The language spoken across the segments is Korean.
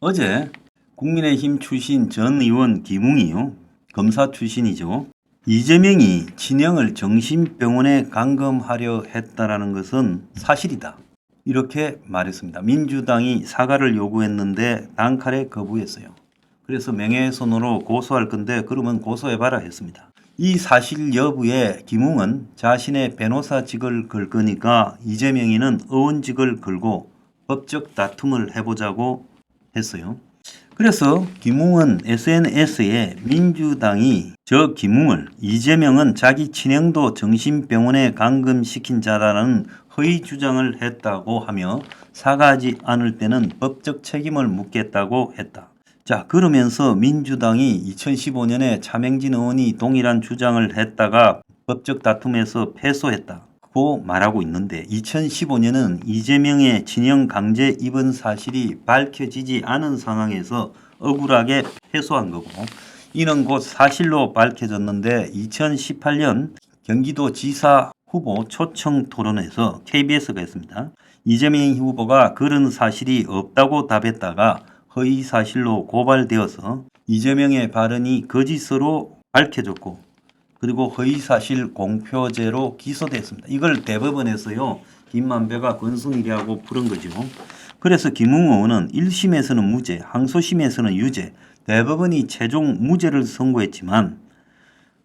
어제 국민의힘 출신 전 의원 김웅이요. 검사 출신이죠. 이재명이 친형을 정신병원에 감금하려 했다라는 것은 사실이다. 이렇게 말했습니다. 민주당이 사과를 요구했는데 단칼에 거부했어요. 그래서 명예훼손으로 고소할 건데 그러면 고소해봐라 했습니다. 이 사실 여부에 김웅은 자신의 변호사직을 걸 거니까 이재명이는 의원직을 걸고 법적 다툼을 해보자고 했어요. 그래서 김웅은 SNS에 민주당이 저 김웅을 이재명은 자기 친형도 정신병원에 감금시킨 자라는 허위 주장을 했다고 하며 사과하지 않을 때는 법적 책임을 묻겠다고 했다. 자, 그러면서 민주당이 2015년에 차명진 의원이 동일한 주장을 했다가 법적 다툼에서 패소했다고 말하고 있는데 2015년은 이재명의 친형 강제 입원 사실이 밝혀지지 않은 상황에서 억울하게 패소한 거고 이는 곧 사실로 밝혀졌는데 2018년 경기도지사 후보 초청 토론에서 KBS가 했습니다. 이재명 후보가 그런 사실이 없다고 답했다가 허위 사실로 고발되어서 이재명의 발언이 거짓으로 밝혀졌고 그리고 허위사실 공표죄로 기소됐습니다. 이걸 대법원에서요. 김만배가 권순일이하고 풀은 거죠. 그래서 김웅 의원은 1심에서는 무죄, 항소심에서는 유죄, 대법원이 최종 무죄를 선고했지만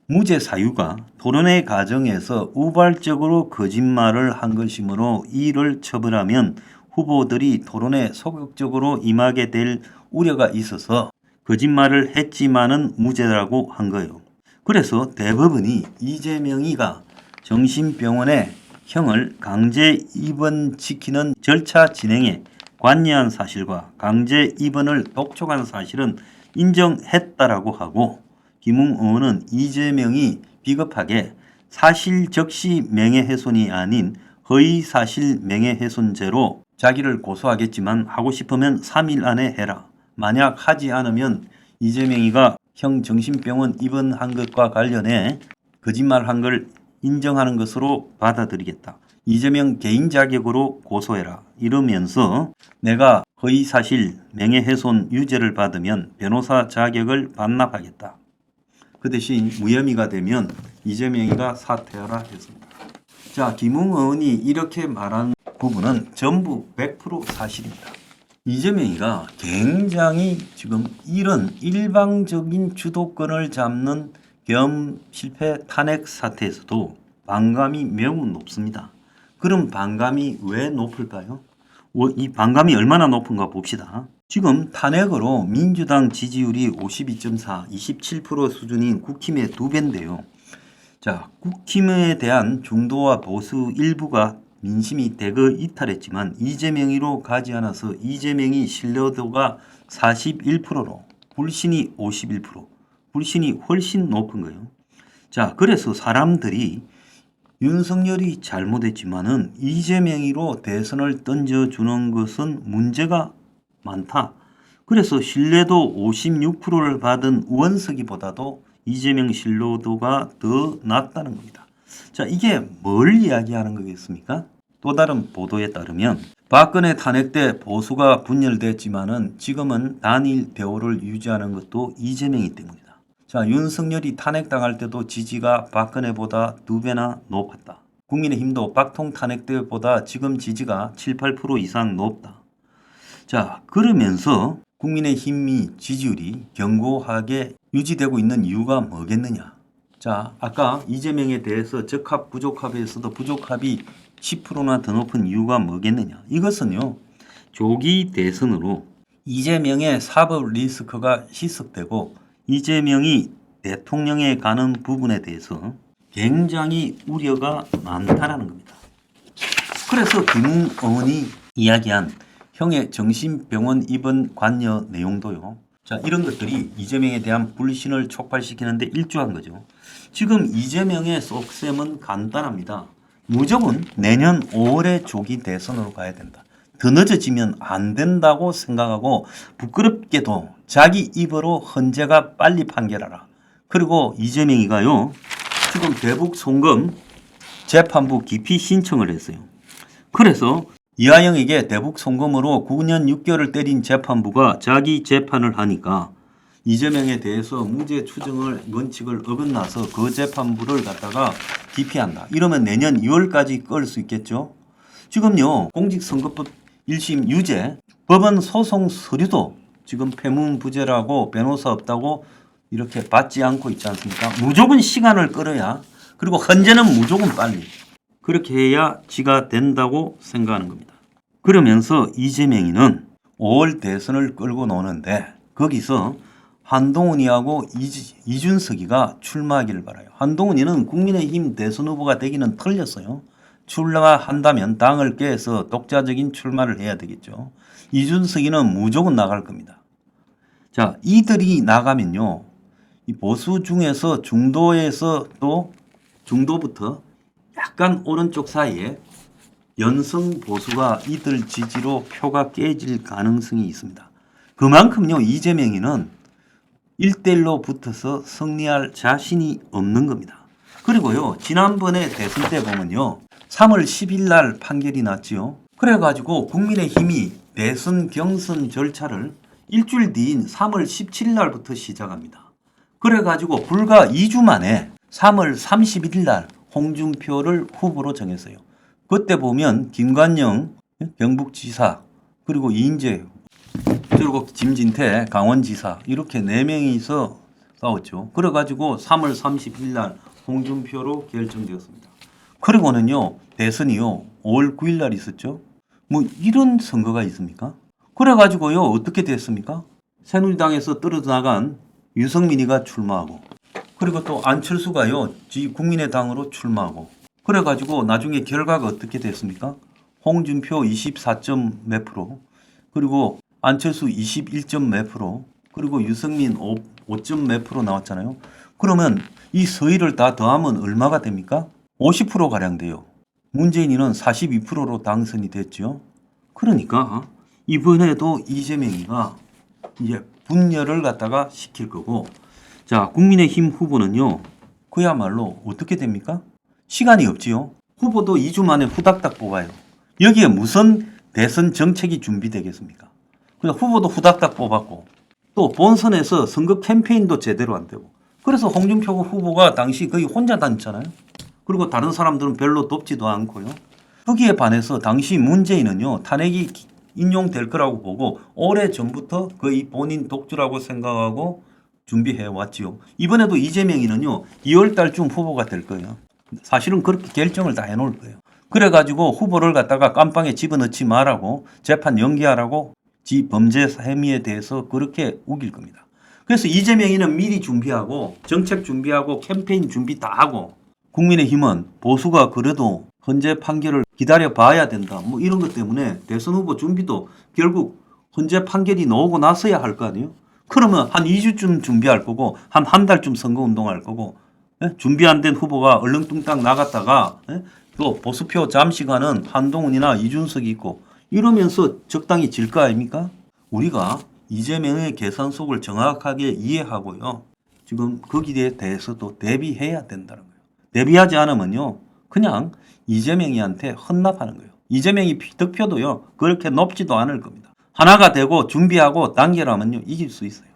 무죄 사유가 토론회 과정에서 우발적으로 거짓말을 한 것이므로 이를 처벌하면 후보들이 토론에 소극적으로 임하게 될 우려가 있어서 거짓말을 했지만은 무죄라고 한 거예요. 그래서 대법원이 이재명이가 정신병원에 형을 강제 입원시키는 절차 진행에 관여한 사실과 강제 입원을 독촉한 사실은 인정했다라고 하고 김웅 의원은 이재명이 비겁하게 사실적시 명예훼손이 아닌 허위사실 명예훼손죄로 자기를 고소하겠지만 하고 싶으면 3일 안에 해라. 만약 하지 않으면 이재명이가 형 정신병원 입원한 것과 관련해 거짓말한 걸 인정하는 것으로 받아들이겠다. 이재명 개인 자격으로 고소해라. 이러면서 내가 허위사실 명예훼손 유죄를 받으면 변호사 자격을 반납하겠다. 그 대신 무혐의가 되면 이재명이가 사퇴하라 했습니다. 자, 김웅 의원이 이렇게 말한 부분은 전부 100% 사실입니다. 이재명이가 굉장히 지금 이런 일방적인 주도권을 잡는 계엄 실패 탄핵 사태에서도 반감이 매우 높습니다. 그럼 반감이 왜 높을까요? 이 반감이 얼마나 높은가 봅시다. 지금 탄핵으로 민주당 지지율이 52.4, 27% 수준인 국힘의 2배인데요. 자, 국힘에 대한 중도와 보수 일부가 민심이 대거 이탈했지만 이재명이로 가지 않아서 이재명이 신뢰도가 41%로 불신이 51%, 불신이 훨씬 높은 거예요. 자, 그래서 사람들이 윤석열이 잘못했지만은 이재명이로 대선을 던져주는 것은 문제가 많다. 그래서 신뢰도 56%를 받은 우원석이보다도 이재명 신뢰도가 더 낮다는 겁니다. 자, 이게 뭘 이야기하는 거겠습니까? 또 다른 보도에 따르면 박근혜 탄핵 때 보수가 분열됐지만은 지금은 단일 대우를 유지하는 것도 이재명이기 때문이다. 자, 윤석열이 탄핵당할 때도 지지가 박근혜보다 2배나 높았다. 국민의힘도 박통 탄핵 때보다 지금 지지가 7, 8% 이상 높다. 자, 그러면서 국민의힘이 지지율이 견고하게 유지되고 있는 이유가 뭐겠느냐? 자, 아까 이재명에 대해서 적합 부족합에서도 부족합이 10%나 더 높은 이유가 뭐겠느냐? 이것은요. 조기 대선으로 이재명의 사법 리스크가 희석되고 이재명이 대통령에 가는 부분에 대해서 굉장히 우려가 많다라는 겁니다. 그래서 김웅 의원이 이야기한 형의 정신병원 입원 관여 내용도요. 자, 이런 것들이 이재명에 대한 불신을 촉발시키는데 일조한 거죠. 지금 이재명의 속셈은 간단합니다. 무조건 내년 5월에 조기 대선으로 가야 된다. 더 늦어지면 안 된다고 생각하고 부끄럽게도 자기 입으로 헌재가 빨리 판결하라. 그리고 이재명이가요. 지금 대북 송금 재판부 기피 신청을 했어요. 그래서 이하영에게 대북 송금으로 9년 6개월을 때린 재판부가 자기 재판을 하니까 이재명에 대해서 무죄 추정을 원칙을 어긋나서 그 재판부를 갖다가 기피한다. 이러면 내년 2월까지 끌 수 있겠죠. 지금요 공직선거법 1심 유죄 법원 소송 서류도 지금 패문부재라고 변호사 없다고 이렇게 받지 않고 있지 않습니까? 무조건 시간을 끌어야, 그리고 헌재는 무조건 빨리, 그렇게 해야 지가 된다고 생각하는 겁니다. 그러면서 이재명이는 5월 대선을 끌고 노는데 거기서 한동훈이하고 이준석이가 출마하기를 바라요. 한동훈이는 국민의힘 대선 후보가 되기는 틀렸어요. 출마한다면 당을 깨서 독자적인 출마를 해야 되겠죠. 이준석이는 무조건 나갈 겁니다. 자, 이들이 나가면요, 이 보수 중에서 중도에서 또 중도부터 약간 오른쪽 사이에 연성 보수가 이들 지지로 표가 깨질 가능성이 있습니다. 그만큼요 이재명이는 1대1로 붙어서 승리할 자신이 없는 겁니다. 그리고요 지난번에 대선 때 보면요 3월 10일 날 판결이 났지요. 그래가지고 국민의힘이 대선 경선 절차를 일주일 뒤인 3월 17일 날부터 시작합니다. 그래가지고 불과 2주 만에 3월 31일 날 홍준표를 후보로 정했어요. 그때 보면 김관영 경북지사, 그리고 이인재, 그리고 김진태 강원지사, 이렇게 4명이서 싸웠죠. 그래가지고 3월 30일 날 홍준표로 결정되었습니다. 그리고는요 대선이요 5월 9일 날 있었죠. 뭐 이런 선거가 있습니까? 그래가지고요 어떻게 됐습니까? 새누리당에서 떨어져 나간 유승민이가 출마하고, 그리고 또 안철수가요 국민의당으로 출마하고, 그래가지고 나중에 결과가 어떻게 됐습니까? 홍준표 24점 몇 프로, 그리고 안철수 21점 몇 프로, 그리고 유승민 5점 몇 프로 나왔잖아요. 그러면 이 서희를 다 더하면 얼마가 됩니까? 50% 가량 돼요. 문재인이는 42%로 당선이 됐죠. 그러니까 이번에도 이재명이가 이제 분열을 갖다가 시킬 거고, 자 국민의힘 후보는요 그야말로 어떻게 됩니까? 시간이 없지요. 후보도 2주 만에 후닥닥 뽑아요. 여기에 무슨 대선 정책이 준비되겠습니까? 그래서 후보도 후닥닥 뽑았고, 또 본선에서 선거 캠페인도 제대로 안 되고, 그래서 홍준표 후보가 당시 거의 혼자 다녔잖아요. 그리고 다른 사람들은 별로 돕지도 않고요. 거기에 반해서 당시 문재인은요 탄핵이 인용될 거라고 보고 오래 전부터 거의 본인 독주라고 생각하고 준비해 왔지요. 이번에도 이재명이는요 2월 달쯤 후보가 될 거예요. 사실은 그렇게 결정을 다 해놓을 거예요. 그래가지고 후보를 갖다가 깜빵에 집어넣지 말라고, 재판 연기하라고, 지 범죄 혐의에 대해서 그렇게 우길 겁니다. 그래서 이재명이는 미리 준비하고 정책 준비하고 캠페인 준비 다 하고, 국민의힘은 보수가 그래도 헌재 판결을 기다려 봐야 된다 뭐 이런 것 때문에 대선 후보 준비도 결국 헌재 판결이 나오고 나서야 할 거 아니에요. 그러면 한 2주쯤 준비할 거고 한 달쯤 선거운동할 거고, 준비 안 된 후보가 얼렁뚱땅 나갔다가 또 보수표 잠시 가는 한동훈이나 이준석이 있고 이러면서 적당히 질 거 아닙니까? 우리가 이재명의 계산속을 정확하게 이해하고요. 지금 거기에 대해서도 대비해야 된다는 거예요. 대비하지 않으면요. 그냥 이재명이한테 헌납하는 거예요. 이재명이 득표도요. 그렇게 높지도 않을 겁니다. 하나가 되고 준비하고 단결하면요. 이길 수 있어요.